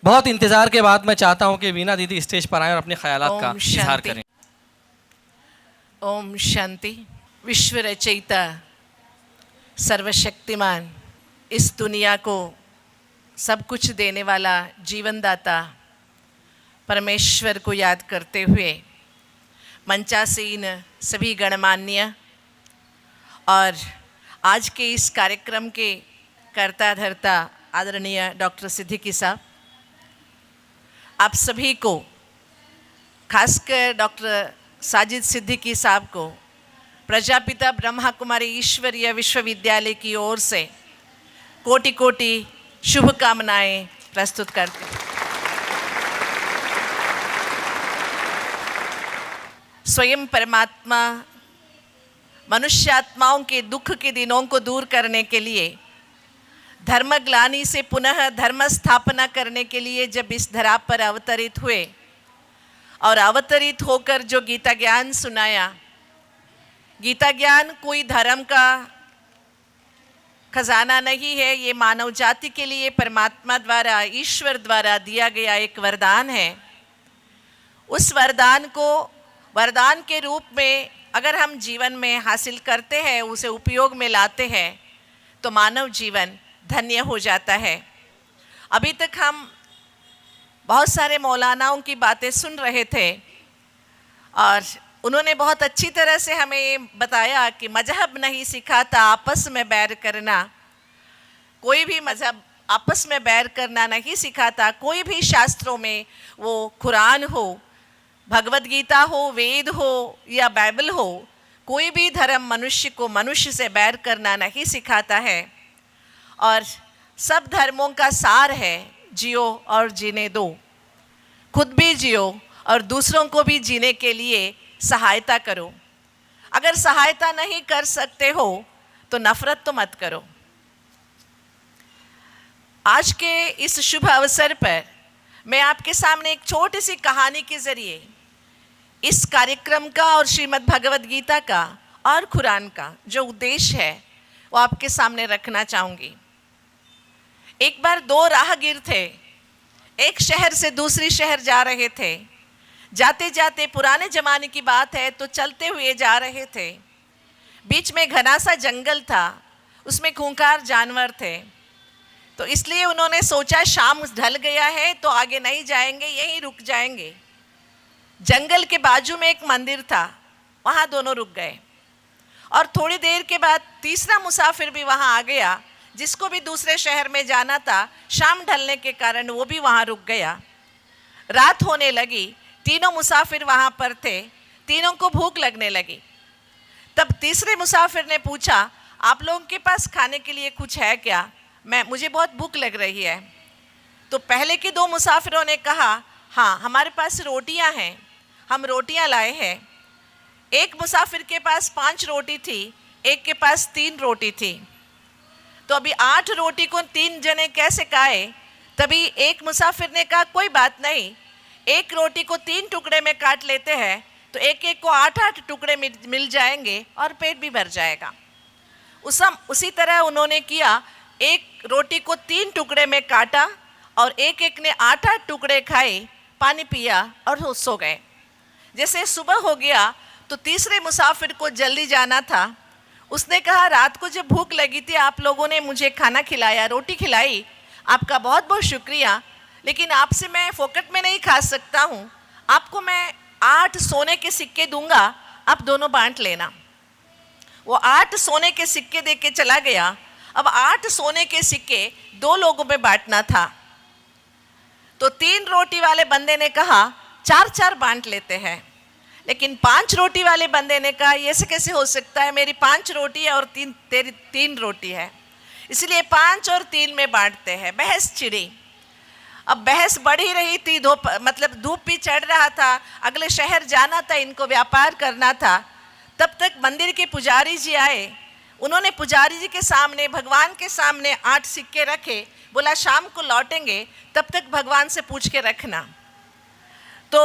बहुत इंतज़ार के बाद मैं चाहता हूं कि वीणा दीदी स्टेज पर आएं और अपने ख्यालात का इजहार करें। ओम शांति। विश्व रचयिता, सर्वशक्तिमान, इस दुनिया को सब कुछ देने वाला जीवनदाता परमेश्वर को याद करते हुए मंचासीन सभी गणमान्य और आज के इस कार्यक्रम के कर्ता धर्ता आदरणीय डॉक्टर सिद्दीकी साहब, आप सभी को, खासकर डॉक्टर साजिद सिद्दीकी साहब को प्रजापिता ब्रह्मा कुमारी ईश्वरीय विश्वविद्यालय की ओर से कोटि कोटि शुभकामनाएं प्रस्तुत करते हैं। स्वयं परमात्मा मनुष्यात्माओं के दुख के दिनों को दूर करने के लिए, धर्मग्लानि से पुनः धर्म स्थापना करने के लिए जब इस धरा पर अवतरित हुए और अवतरित होकर जो गीता ज्ञान सुनाया, गीता ज्ञान कोई धर्म का खजाना नहीं है, ये मानव जाति के लिए परमात्मा द्वारा, ईश्वर द्वारा दिया गया एक वरदान है। उस वरदान को वरदान के रूप में अगर हम जीवन में हासिल करते हैं, उसे उपयोग में लाते हैं, तो मानव जीवन धन्य हो जाता है। अभी तक हम बहुत सारे मौलानाओं की बातें सुन रहे थे और उन्होंने बहुत अच्छी तरह से हमें ये बताया कि मजहब नहीं सिखाता आपस में बैर करना, कोई भी मजहब आपस में बैर करना नहीं सिखाता। कोई भी शास्त्रों में, वो कुरान हो, भगवद गीता हो, वेद हो या बाइबल हो, कोई भी धर्म मनुष्य को मनुष्य से बैर करना नहीं सिखाता है। और सब धर्मों का सार है, जियो और जीने दो। खुद भी जियो और दूसरों को भी जीने के लिए सहायता करो। अगर सहायता नहीं कर सकते हो तो नफरत तो मत करो। आज के इस शुभ अवसर पर मैं आपके सामने एक छोटी सी कहानी के जरिए इस कार्यक्रम का और श्रीमद् भगवद गीता का और कुरान का जो उद्देश्य है वो आपके सामने रखना चाहूँगी। एक बार दो राहगीर थे, एक शहर से दूसरी शहर जा रहे थे। जाते जाते, पुराने ज़माने की बात है, तो चलते हुए जा रहे थे। बीच में घना सा जंगल था, उसमें खूंखार जानवर थे। तो इसलिए उन्होंने सोचा शाम ढल गया है तो आगे नहीं जाएंगे, यहीं रुक जाएंगे। जंगल के बाजू में एक मंदिर था, वहाँ दोनों रुक गए। और थोड़ी देर के बाद तीसरा मुसाफिर भी वहाँ आ गया, जिसको भी दूसरे शहर में जाना था। शाम ढलने के कारण वो भी वहाँ रुक गया। रात होने लगी, तीनों मुसाफिर वहाँ पर थे, तीनों को भूख लगने लगी। तब तीसरे मुसाफिर ने पूछा, आप लोगों के पास खाने के लिए कुछ है क्या? मुझे बहुत भूख लग रही है। तो पहले के दो मुसाफिरों ने कहा, हाँ हमारे पास रोटियाँ हैं, हम रोटियाँ लाए हैं। एक मुसाफिर के पास 5 रोटी थी, एक के पास 3 रोटी थी। तो अभी 8 रोटी को 3 जने कैसे खाए? तभी एक मुसाफिर ने कहा, कोई बात नहीं, एक रोटी को 3 टुकड़े में काट लेते हैं तो एक एक को 8-8 टुकड़े मिल जाएंगे और पेट भी भर जाएगा। उसी तरह उन्होंने किया, एक रोटी को 3 टुकड़े में काटा और एक एक ने 8-8 टुकड़े खाए, पानी पिया और सो गए। जैसे सुबह हो गया तो तीसरे मुसाफिर को जल्दी जाना था। उसने कहा, रात को जब भूख लगी थी आप लोगों ने मुझे खाना खिलाया, रोटी खिलाई, आपका बहुत बहुत शुक्रिया, लेकिन आपसे मैं फोकट में नहीं खा सकता हूँ। आपको मैं 8 सोने के सिक्के दूंगा, आप दोनों बांट लेना। वो 8 सोने के सिक्के दे के चला गया। अब 8 सोने के सिक्के 2 लोगों में बांटना था। तो 3 रोटी वाले बंदे ने कहा, 4-4 बांट लेते हैं। लेकिन 5 रोटी वाले बंदे ने कहा, ये ऐसे कैसे हो सकता है, मेरी 5 रोटी है और तेरी 3 रोटी है, इसलिए 5 और 3 में बांटते हैं। बहस छिड़ी। अब बहस बढ़ ही रही थी, धूप भी चढ़ रहा था, अगले शहर जाना था, इनको व्यापार करना था। तब तक मंदिर के पुजारी जी आए। उन्होंने पुजारी जी के सामने, भगवान के सामने 8 सिक्के रखे, बोला शाम को लौटेंगे, तब तक भगवान से पूछ के रखना। तो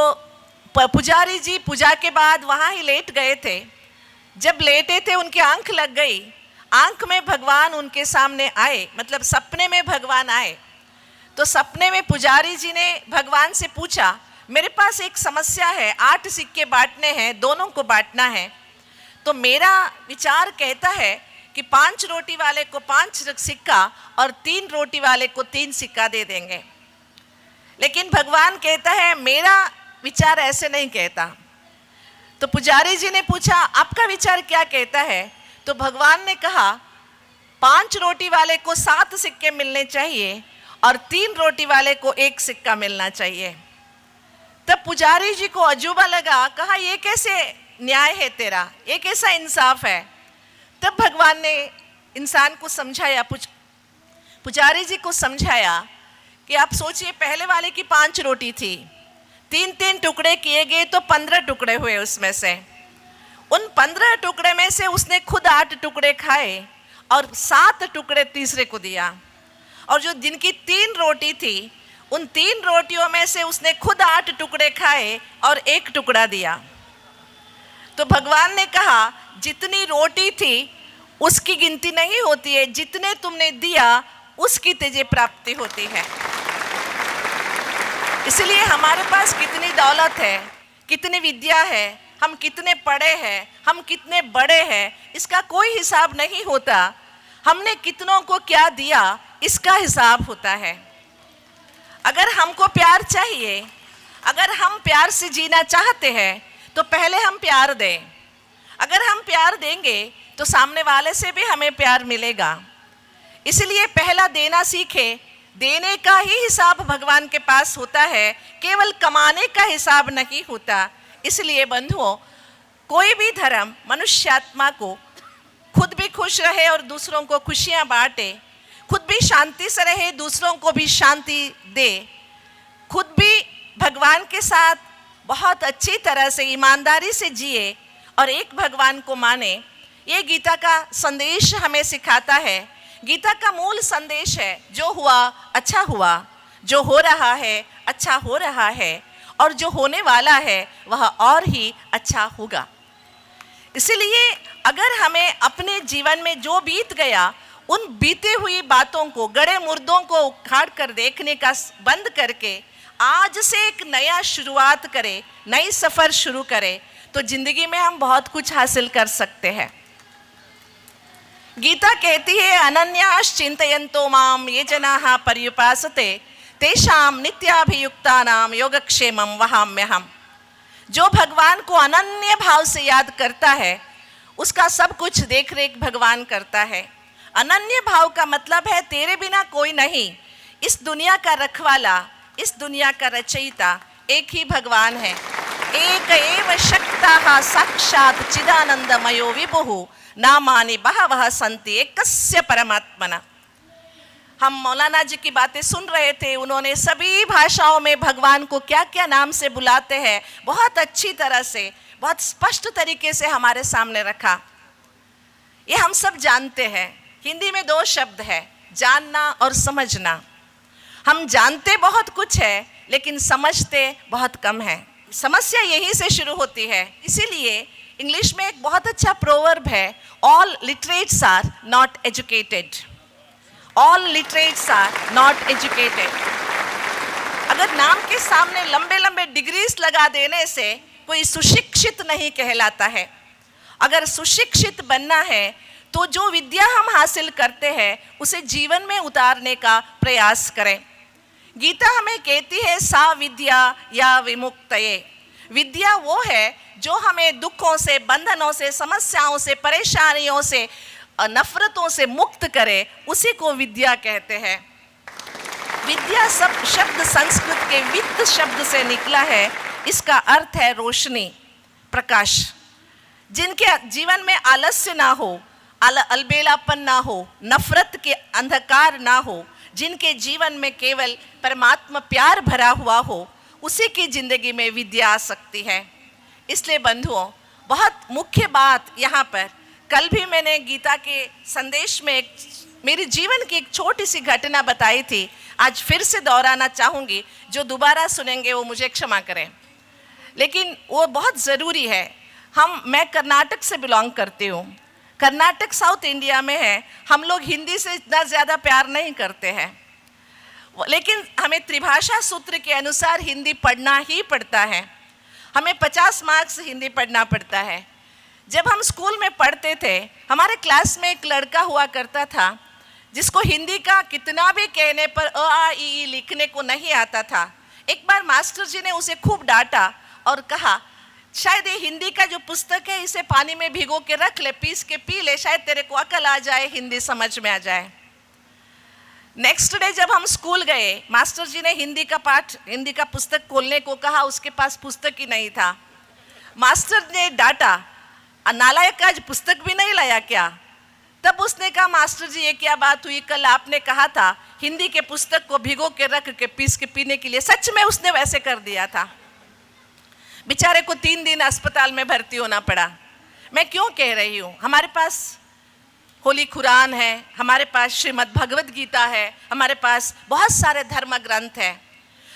पुजारी जी पूजा के बाद वहाँ ही लेट गए थे। जब लेटे थे उनकी आंख लग गई, आंख में भगवान उनके सामने आए, मतलब सपने में भगवान आए। तो सपने में पुजारी जी ने भगवान से पूछा, मेरे पास एक समस्या है, 8 सिक्के बांटने हैं, दोनों को बांटना है। तो मेरा विचार कहता है कि 5 रोटी वाले को 5 सिक्का और 3 रोटी वाले को 3 सिक्का दे देंगे। लेकिन भगवान कहता है मेरा विचार ऐसे नहीं कहता। तो पुजारी जी ने पूछा, आपका विचार क्या कहता है? तो भगवान ने कहा 5 रोटी वाले को 7 सिक्के मिलने चाहिए और 3 रोटी वाले को 1 सिक्का मिलना चाहिए। तब पुजारी जी को अजूबा लगा, कहा ये कैसे न्याय है तेरा, ये कैसा इंसाफ है? तब भगवान ने इंसान को समझाया, पुजारी जी को समझाया कि आप सोचिए, पहले वाले की 5 रोटी थी, 3-3 टुकड़े किए गए तो 15 टुकड़े हुए। उसमें से उन 15 टुकड़े में से उसने खुद 8 टुकड़े खाए और 7 टुकड़े तीसरे को दिया। और जो जिनकी 3 रोटी थी, उन 3 रोटियों में से उसने खुद 8 टुकड़े खाए और 1 टुकड़ा दिया। तो भगवान ने कहा जितनी रोटी थी उसकी गिनती नहीं होती है, जितने तुमने दिया उसकी तुझे प्राप्ति होती है। इसलिए हमारे पास कितनी दौलत है, कितनी विद्या है, हम कितने पढ़े हैं, हम कितने बड़े हैं, इसका कोई हिसाब नहीं होता। हमने कितनों को क्या दिया इसका हिसाब होता है। अगर हमको प्यार चाहिए, अगर हम प्यार से जीना चाहते हैं तो पहले हम प्यार दें। अगर हम प्यार देंगे तो सामने वाले से भी हमें प्यार मिलेगा। इसलिए पहला देना सीखे। देने का ही हिसाब भगवान के पास होता है, केवल कमाने का हिसाब नहीं होता। इसलिए बंधुओं, कोई भी धर्म मनुष्यात्मा को खुद भी खुश रहे और दूसरों को खुशियां बांटे, खुद भी शांति से रहे, दूसरों को भी शांति दे, खुद भी भगवान के साथ बहुत अच्छी तरह से ईमानदारी से जिए और एक भगवान को माने, ये गीता का संदेश हमें सिखाता है। गीता का मूल संदेश है, जो हुआ अच्छा हुआ, जो हो रहा है अच्छा हो रहा है, और जो होने वाला है वह और ही अच्छा होगा। इसलिए अगर हमें अपने जीवन में जो बीत गया, उन बीते हुई बातों को, गड़े मुर्दों को उखाड़ कर देखने का बंद करके आज से एक नया शुरुआत करें, नई सफ़र शुरू करें, तो जिंदगी में हम बहुत कुछ हासिल कर सकते हैं। गीता कहती है, अनन्यास चिंतयन्तो माम ये जनाः पर्युपासते तेषां नित्याभियुक्तानां योगक्षेमं वहाम्यहम्। जो भगवान को अनन्य भाव से याद करता है उसका सब कुछ देख रेख भगवान करता है। अनन्य भाव का मतलब है तेरे बिना कोई नहीं। इस दुनिया का रखवाला, इस दुनिया का रचयिता एक ही भगवान है। एक एव शक्ताः साक्षात् चिदानंदमयो विभुः नामानि बहवः सन्ति एकस्य परमात्मना। हम मौलाना जी की बातें सुन रहे थे, उन्होंने सभी भाषाओं में भगवान को क्या क्या नाम से बुलाते हैं बहुत अच्छी तरह से, बहुत स्पष्ट तरीके से हमारे सामने रखा। ये हम सब जानते हैं। हिंदी में 2 शब्द है, जानना और समझना। हम जानते बहुत कुछ है लेकिन समझते बहुत कम है। समस्या यहीं से शुरू होती है। इसीलिए इंग्लिश में एक बहुत अच्छा प्रोवर्ब है, all literates are not educated. All literates are not educated. अगर नाम के सामने लंबे लंबे डिग्रीज लगा देने से कोई सुशिक्षित नहीं कहलाता है। अगर सुशिक्षित बनना है तो जो विद्या हम हासिल करते हैं उसे जीवन में उतारने का प्रयास करें। गीता हमें कहती है, सा विद्या या विमुक्तये। विद्या वो है जो हमें दुखों से, बंधनों से, समस्याओं से, परेशानियों से, नफरतों से मुक्त करे, उसी को विद्या कहते हैं। विद्या सब शब्द संस्कृत के वित्त शब्द से निकला है। इसका अर्थ है रोशनी, प्रकाश। जिनके जीवन में आलस्य ना हो, अलबेलापन ना हो, नफरत के अंधकार ना हो, जिनके जीवन में केवल परमात्मा प्यार भरा हुआ हो, उसी की जिंदगी में विद्या आ सकती है। इसलिए बंधुओं, बहुत मुख्य बात यहाँ पर, कल भी मैंने गीता के संदेश में मेरे जीवन की एक छोटी सी घटना बताई थी, आज फिर से दोहराना चाहूँगी। जो दोबारा सुनेंगे वो मुझे क्षमा करें, लेकिन वो बहुत ज़रूरी है। मैं कर्नाटक से बिलोंग करती हूँ। कर्नाटक साउथ इंडिया में है। हम लोग हिंदी से इतना ज़्यादा प्यार नहीं करते हैं। लेकिन हमें त्रिभाषा सूत्र के अनुसार हिंदी पढ़ना ही पड़ता है। हमें 50 मार्क्स हिंदी पढ़ना पड़ता है। जब हम स्कूल में पढ़ते थे, हमारे क्लास में एक लड़का हुआ करता था जिसको हिंदी का कितना भी कहने पर अ आ इ ई लिखने को नहीं आता था। एक बार मास्टर जी ने उसे खूब डांटा और कहा, शायद ये हिंदी का जो पुस्तक है इसे पानी में भिगो के रख ले, पीस के पी ले, शायद तेरे को अकल आ जाए, हिंदी समझ में आ जाए। नेक्स्ट डे जब हम स्कूल गए, मास्टर जी ने हिंदी का पुस्तक खोलने को कहा, उसके पास पुस्तक ही नहीं था। मास्टर ने डांटा, नालायक आज पुस्तक भी नहीं लाया क्या? तब उसने कहा, मास्टर जी ये क्या बात हुई, कल आपने कहा था हिंदी के पुस्तक को भिगो के रख के पीस के पीने के लिए। सच में उसने वैसे कर दिया था। बेचारे को 3 दिन अस्पताल में भर्ती होना पड़ा। मैं क्यों कह रही हूँ? हमारे पास होली कुरान है, हमारे पास श्रीमद् भगवद गीता है, हमारे पास बहुत सारे धर्म ग्रंथ हैं।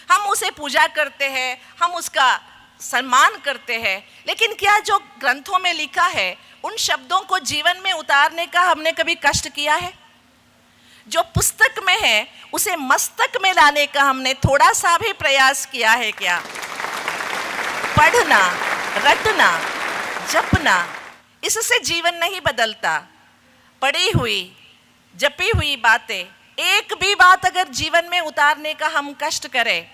हम उसे पूजा करते हैं, हम उसका सम्मान करते हैं, लेकिन क्या जो ग्रंथों में लिखा है उन शब्दों को जीवन में उतारने का हमने कभी कष्ट किया है? जो पुस्तक में है उसे मस्तक में लाने का हमने थोड़ा सा भी प्रयास किया है क्या? पढ़ना, रटना, जपना, इससे जीवन नहीं बदलता। पढ़ी हुई, जपी हुई बातें, एक भी बात अगर जीवन में उतारने का हम कष्ट करें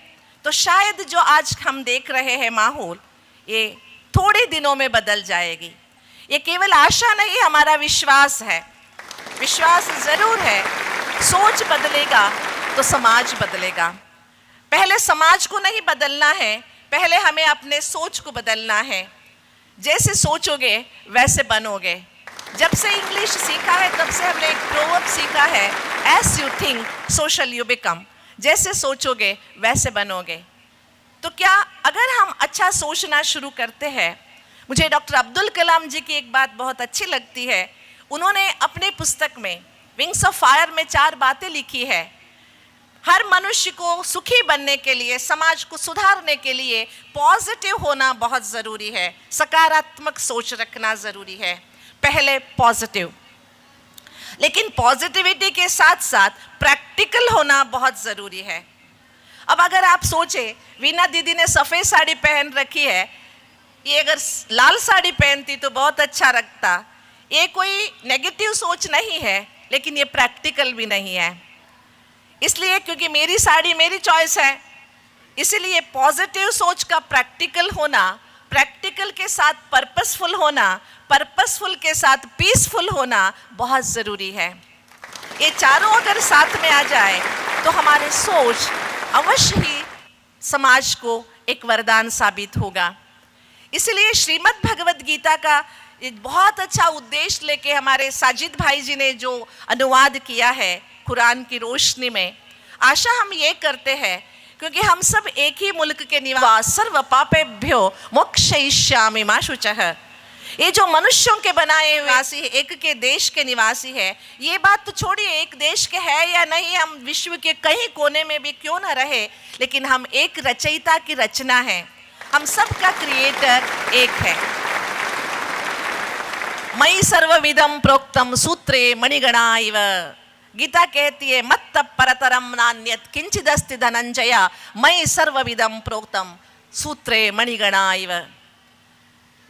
तो शायद जो आज हम देख रहे हैं माहौल, ये थोड़े दिनों में बदल जाएगी। ये केवल आशा नहीं, हमारा विश्वास है। विश्वास जरूर है। सोच बदलेगा तो समाज बदलेगा। पहले समाज को नहीं बदलना है, पहले हमें अपने सोच को बदलना है। जैसे सोचोगे वैसे बनोगे। जब से इंग्लिश सीखा है तब से हमने एक प्रोवर्ब सीखा है, as you think so shall you become. जैसे सोचोगे वैसे बनोगे। तो क्या अगर हम अच्छा सोचना शुरू करते हैं, मुझे डॉक्टर अब्दुल कलाम जी की एक बात बहुत अच्छी लगती है। उन्होंने अपनी पुस्तक में विंग्स ऑफ फायर में 4 बातें लिखी है। हर मनुष्य को सुखी बनने के लिए, समाज को सुधारने के लिए पॉजिटिव होना बहुत ज़रूरी है, सकारात्मक सोच रखना ज़रूरी है। पहले पॉजिटिव, लेकिन पॉजिटिविटी के साथ साथ प्रैक्टिकल होना बहुत ज़रूरी है। अब अगर आप सोचें, वीना दीदी ने सफ़ेद साड़ी पहन रखी है, ये अगर लाल साड़ी पहनती तो बहुत अच्छा लगता। ये कोई नेगेटिव सोच नहीं है, लेकिन ये प्रैक्टिकल भी नहीं है। इसलिए क्योंकि मेरी साड़ी मेरी चॉइस है, इसलिए पॉजिटिव सोच का प्रैक्टिकल होना, प्रैक्टिकल के साथ पर्पसफुल होना, पर्पसफुल के साथ पीसफुल होना बहुत ज़रूरी है। ये चारों अगर साथ में आ जाए तो हमारी सोच अवश्य ही समाज को एक वरदान साबित होगा। इसलिए श्रीमद् भगवद गीता का एक बहुत अच्छा उद्देश्य लेके हमारे साजिद भाई जी ने जो अनुवाद किया है कुरान की रोशनी में, आशा हम ये करते हैं क्योंकि हम सब एक ही मुल्क के निवासी, सर्व पापेभ्यो मोक्षयिष्यामि मा शुचः। ये जो मनुष्यों के बनाए हुए निवासी है, एक के देश के निवासी है, ये बात तो छोड़िए एक देश के है या नहीं, हम विश्व के कहीं कोने में भी क्यों न रहे, लेकिन हम एक रचयिता की रचना है। हम सब का क्रिएटर एक है। मयि सर्वविदं प्रोक्तम सूत्रे मणिगणा इव। गीता कहती है, मत्त परतरम नान्यत किंचिदस्ति धनंजय मयि सर्वविदं प्रोक्तम सूत्रे मणिगणा इव।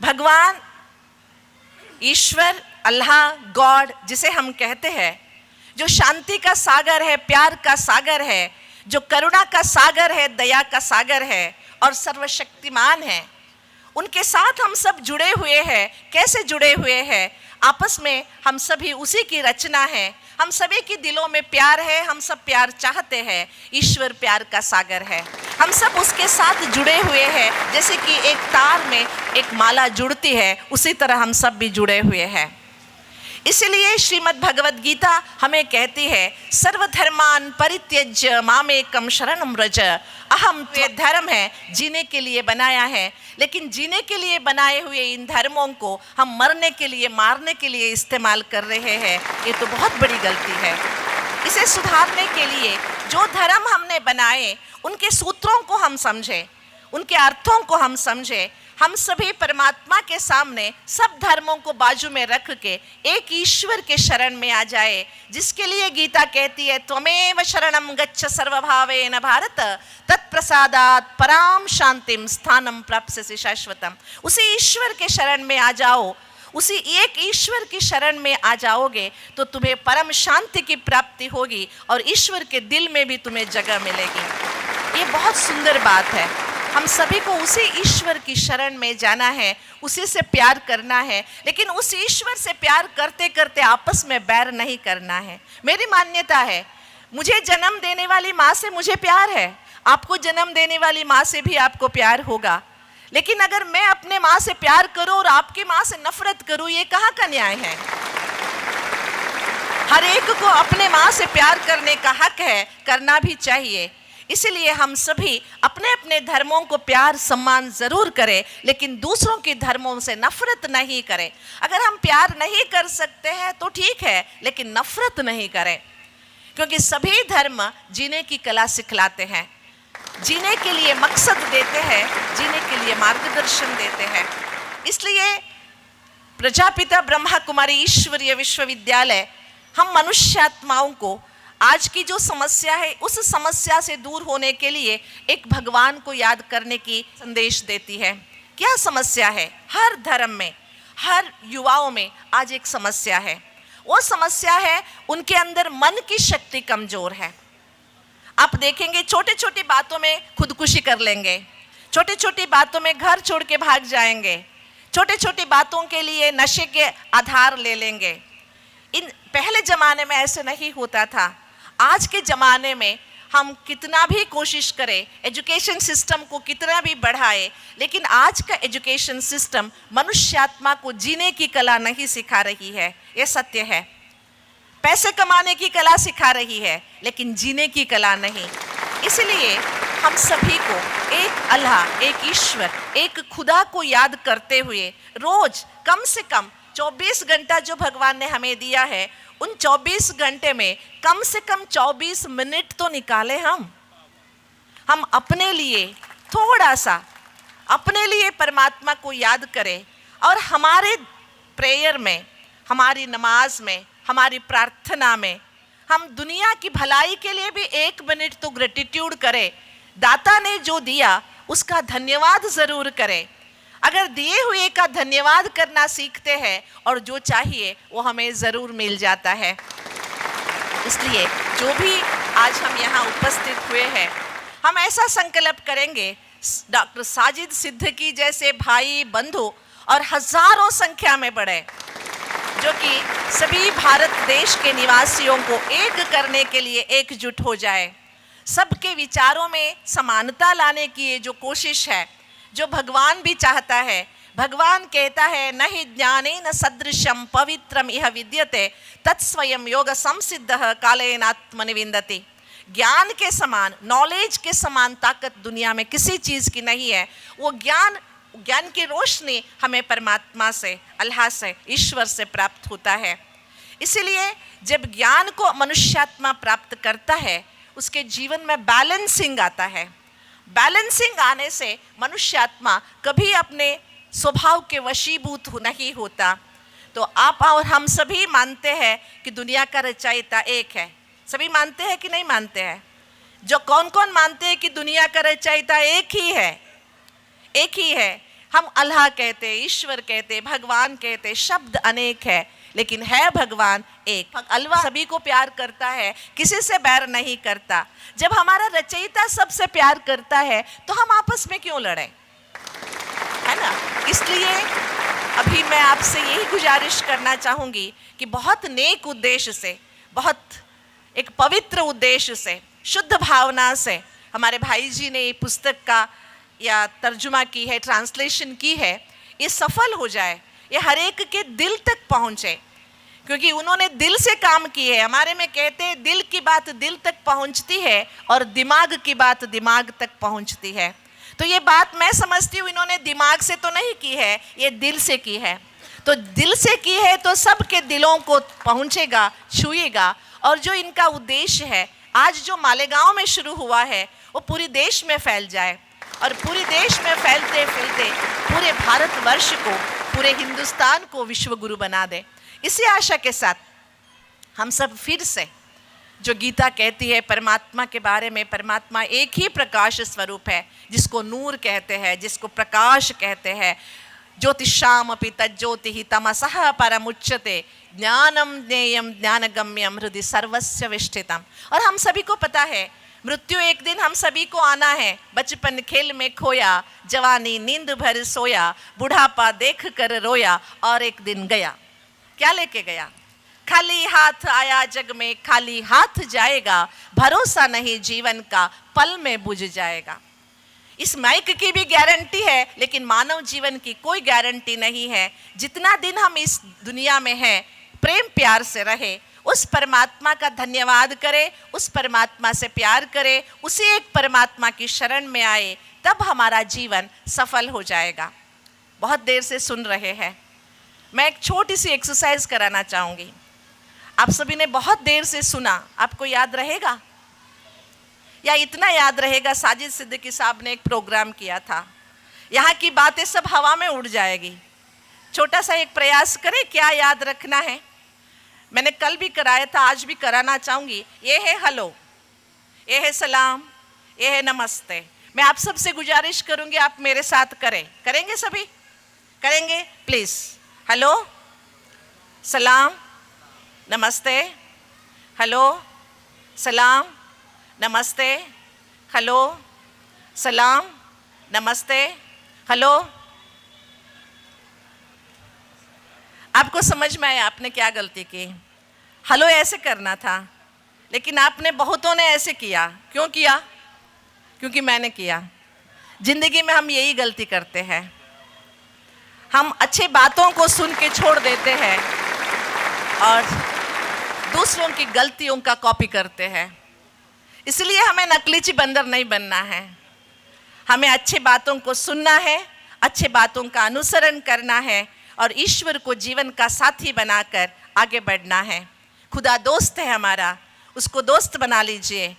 भगवान ईश्वर, अल्लाह, गॉड जिसे हम कहते हैं, जो शांति का सागर है, प्यार का सागर है, जो करुणा का सागर है, दया का सागर है और सर्वशक्तिमान है, उनके साथ हम सब जुड़े हुए हैं। कैसे जुड़े हुए हैं? आपस में हम सभी उसी की रचना है। हम सभी के दिलों में प्यार है, हम सब प्यार चाहते हैं। ईश्वर प्यार का सागर है, हम सब उसके साथ जुड़े हुए हैं। जैसे कि एक तार में एक माला जुड़ती है, उसी तरह हम सब भी जुड़े हुए हैं। इसलिए श्रीमद् भगवद गीता हमें कहती है, सर्वधर्मान परित्यज्य मामेकम शरणं व्रज। अहम, ये धर्म है, जीने के लिए बनाया है, लेकिन जीने के लिए बनाए हुए इन धर्मों को हम मरने के लिए, मारने के लिए इस्तेमाल कर रहे हैं। ये तो बहुत बड़ी गलती है। इसे सुधारने के लिए जो धर्म हमने बनाए, उनके सूत्रों को हम समझें, उनके अर्थों को हम समझें। हम सभी परमात्मा के सामने सब धर्मों को बाजू में रख के एक ईश्वर के शरण में आ जाए, जिसके लिए गीता कहती है त्वमेव शरणम गच्छ सर्वभावेन भारत तत्प्रसादात् पराम शांतिम स्थानम प्राप्स्यसि शाश्वतम। उसी ईश्वर के शरण में आ जाओ, उसी एक ईश्वर की शरण में आ जाओगे तो तुम्हें परम शांति की प्राप्ति होगी और ईश्वर के दिल में भी तुम्हें जगह मिलेगी। ये बहुत सुंदर बात है। हम सभी को उसी ईश्वर की शरण में जाना है, उसी से प्यार करना है, लेकिन उस ईश्वर से प्यार करते करते आपस में बैर नहीं करना है। मेरी मान्यता है, मुझे जन्म देने वाली माँ से मुझे प्यार है, आपको जन्म देने वाली माँ से भी आपको प्यार होगा। लेकिन अगर मैं अपने माँ से प्यार करूं और आपकी माँ से नफरत करूं, ये कहाँ का न्याय है? हर एक को अपने माँ से प्यार करने का हक है, करना भी चाहिए। इसलिए हम सभी अपने अपने धर्मों को प्यार सम्मान जरूर करें, लेकिन दूसरों के धर्मों से नफरत नहीं करें। अगर हम प्यार नहीं कर सकते हैं तो ठीक है, लेकिन नफरत नहीं करें, क्योंकि सभी धर्म जीने की कला सिखलाते हैं, जीने के लिए मकसद देते हैं, जीने के लिए मार्गदर्शन देते हैं। इसलिए प्रजापिता ब्रह्मा कुमारी ईश्वरीय विश्वविद्यालय हम मनुष्यात्माओं को आज की जो समस्या है उस समस्या से दूर होने के लिए एक भगवान को याद करने की संदेश देती है। क्या समस्या है? हर धर्म में, हर युवाओं में आज एक समस्या है। वो समस्या है उनके अंदर मन की शक्ति कमजोर है। आप देखेंगे छोटी छोटी बातों में खुदकुशी कर लेंगे, छोटी छोटी बातों में घर छोड़ के भाग जाएंगे, छोटी छोटी बातों के लिए नशे के आधार ले लेंगे। इन पहले ज़माने में ऐसे नहीं होता था। आज के ज़माने में हम कितना भी कोशिश करें, एजुकेशन सिस्टम को कितना भी बढ़ाए, लेकिन आज का एजुकेशन सिस्टम मनुष्यात्मा को जीने की कला नहीं सिखा रही है। ये सत्य है। पैसे कमाने की कला सिखा रही है, लेकिन जीने की कला नहीं। इसलिए हम सभी को एक अल्लाह, एक ईश्वर, एक खुदा को याद करते हुए रोज कम से कम 24 घंटा जो भगवान ने हमें दिया है, उन 24 घंटे में कम से कम 24 मिनट तो निकालें। हम अपने लिए थोड़ा सा, अपने लिए परमात्मा को याद करें और हमारे प्रेयर में, हमारी नमाज में, हमारी प्रार्थना में हम दुनिया की भलाई के लिए भी 1 मिनट तो ग्रेटिट्यूड करें। दाता ने जो दिया उसका धन्यवाद ज़रूर करें। अगर दिए हुए का धन्यवाद करना सीखते हैं और जो चाहिए वो हमें ज़रूर मिल जाता है। इसलिए जो भी आज हम यहाँ उपस्थित हुए हैं, हम ऐसा संकल्प करेंगे डॉक्टर साजिद सिद्दीकी जैसे भाई बंधु और हजारों संख्या में बढ़े, जो कि सभी भारत देश के निवासियों को एक करने के लिए एकजुट हो जाए। सबके विचारों में समानता लाने की ये जो कोशिश है, जो भगवान भी चाहता है। भगवान कहता है न हि ज्ञानेन सदृशम पवित्रम इह विद्यते तत्स्वयं योग संसिद्धः कालेनात्मनि विन्दति। ज्ञान के समान, नॉलेज के समान ताकत दुनिया में किसी चीज़ की नहीं है। वो ज्ञान की रोशनी हमें परमात्मा से, अल्लाह से, ईश्वर से प्राप्त होता है। इसीलिए जब ज्ञान को मनुष्यात्मा प्राप्त करता है, उसके जीवन में बैलेंसिंग आता है। बैलेंसिंग आने से मनुष्यात्मा कभी अपने स्वभाव के वशीभूत नहीं होता। तो आप और हम सभी मानते हैं कि दुनिया का रचयिता एक है। सभी मानते हैं कि नहीं मानते हैं? जो कौन कौन मानते हैं कि दुनिया का रचयिता एक ही है? एक ही है। हम अल्लाह कहते, ईश्वर कहते, भगवान कहते, शब्द अनेक है, लेकिन है भगवान एक। अल्लाह सभी को प्यार करता है, किसी से बैर नहीं करता। जब हमारा रचयिता सबसे प्यार करता है तो हम आपस में क्यों लड़ें, है ना? इसलिए अभी मैं आपसे यही गुजारिश करना चाहूँगी कि बहुत नेक उद्देश्य से, बहुत एक पवित्र उद्देश्य से, शुद्ध भावना से हमारे भाई जी ने ये पुस्तक का या तर्जुमा की है, ट्रांसलेशन की है, ये सफल हो जाए, ये हर एक के दिल तक पहुँचे, क्योंकि उन्होंने दिल से काम की है। हमारे में कहते हैं दिल की बात दिल तक पहुँचती है और दिमाग की बात दिमाग तक पहुँचती है। तो ये बात मैं समझती हूँ इन्होंने दिमाग से तो नहीं की है, ये दिल से की है। तो दिल से की है तो सबके दिलों को पहुँचेगा, छुएगा। और जो इनका उद्देश्य है आज जो मालेगांव में शुरू हुआ है वो पूरी देश में फैल जाए और पूरे देश में फैलते फैलते पूरे भारतवर्ष को, पूरे हिंदुस्तान को विश्व गुरु बना दे। इसी आशा के साथ हम सब फिर से, जो गीता कहती है परमात्मा के बारे में, परमात्मा एक ही प्रकाश स्वरूप है, जिसको नूर कहते हैं, जिसको प्रकाश कहते हैं। ज्योतिषामपि तज्ज्योतिः तमसः परमुच्यते, ज्ञानम ज्ञेयम ज्ञानगम्यम हृदि सर्वस्य विष्ठितम। और हम सभी को पता है मृत्यु एक दिन हम सभी को आना है। बचपन खेल में खोया, जवानी नींद भर सोया, बुढ़ापा देख कर रोया, और एक दिन गया। क्या लेके गया? खाली हाथ आया जग में, खाली हाथ जाएगा, भरोसा नहीं जीवन का, पल में बुझ जाएगा। इस माइक की भी गारंटी है, लेकिन मानव जीवन की कोई गारंटी नहीं है। जितना दिन हम इस दुनिया में हैं, प्रेम प्यार से रहे, उस परमात्मा का धन्यवाद करें, उस परमात्मा से प्यार करें, उसी एक परमात्मा की शरण में आए, तब हमारा जीवन सफल हो जाएगा। बहुत देर से सुन रहे हैं, मैं एक छोटी सी एक्सरसाइज कराना चाहूँगी। आप सभी ने बहुत देर से सुना, आपको याद रहेगा? या इतना याद रहेगा, साजिद सिद्दीकी साहब ने एक प्रोग्राम किया था, यहाँ की बातें सब हवा में उड़ जाएगी। छोटा सा एक प्रयास करें, क्या याद रखना है। मैंने कल भी कराया था, आज भी कराना चाहूँगी। ये है हेलो, ये है सलाम, ये है नमस्ते। मैं आप सबसे गुजारिश करूँगी आप मेरे साथ करें। करेंगे सभी? करेंगे? प्लीज़। हेलो, सलाम, नमस्ते, हेलो, सलाम, नमस्ते, हेलो, सलाम, नमस्ते, हेलो। आपको समझ में आया आपने क्या गलती की? हेलो ऐसे करना था, लेकिन आपने, बहुतों ने ऐसे किया। क्यों किया? क्योंकि मैंने किया। जिंदगी में हम यही गलती करते हैं, हम अच्छे बातों को सुन के छोड़ देते हैं और दूसरों की गलतियों का कॉपी करते हैं। इसलिए हमें नकलीची बंदर नहीं बनना है, हमें अच्छी बातों को सुनना है, अच्छे बातों का अनुसरण करना है और ईश्वर को जीवन का साथी बनाकर आगे बढ़ना है। खुदा दोस्त है हमारा, उसको दोस्त बना लीजिए।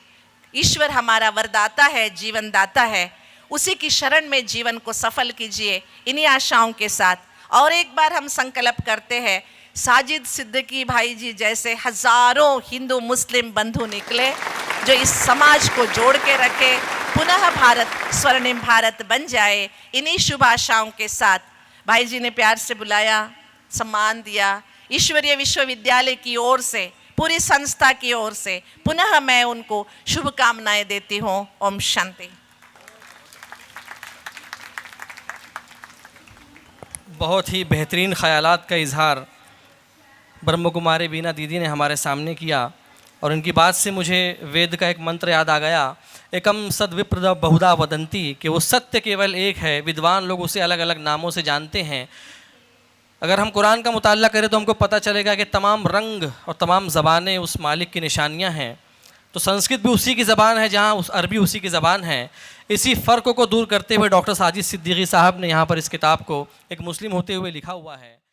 ईश्वर हमारा वरदाता है, जीवन दाता है, उसी की शरण में जीवन को सफल कीजिए। इन्हीं आशाओं के साथ और एक बार हम संकल्प करते हैं, साजिद सिद्दीकी भाई जी जैसे हजारों हिंदू मुस्लिम बंधु निकले, जो इस समाज को जोड़ के रखे, पुनः भारत स्वर्णिम भारत बन जाए। इन्हीं शुभ आशाओं के साथ भाई जी ने प्यार से बुलाया, सम्मान दिया। ईश्वरीय विश्वविद्यालय की ओर से, पूरी संस्था की ओर से पुनः मैं उनको शुभकामनाएं देती हूँ। ओम शांति। बहुत ही बेहतरीन ख़यालात का इजहार ब्रह्म कुमारी वीणा दीदी ने हमारे सामने किया और इनकी बात से मुझे वेद का एक मंत्र याद आ गया, एकम सद्विप्र बहुधा वदंती, कि वो सत्य केवल एक है, विद्वान लोग उसे अलग अलग नामों से जानते हैं। अगर हम कुरान का मुताल्ला करें तो हमको पता चलेगा कि तमाम रंग और तमाम ज़बानें उस मालिक की निशानियां हैं। तो संस्कृत भी उसी की ज़बान है, जहाँ उस अरबी उसी की ज़बान है। इसी फ़र्क को दूर करते हुए डॉक्टर साजिद सिद्दीकी साहब ने यहाँ पर इस किताब को एक मुस्लिम होते हुए लिखा हुआ है।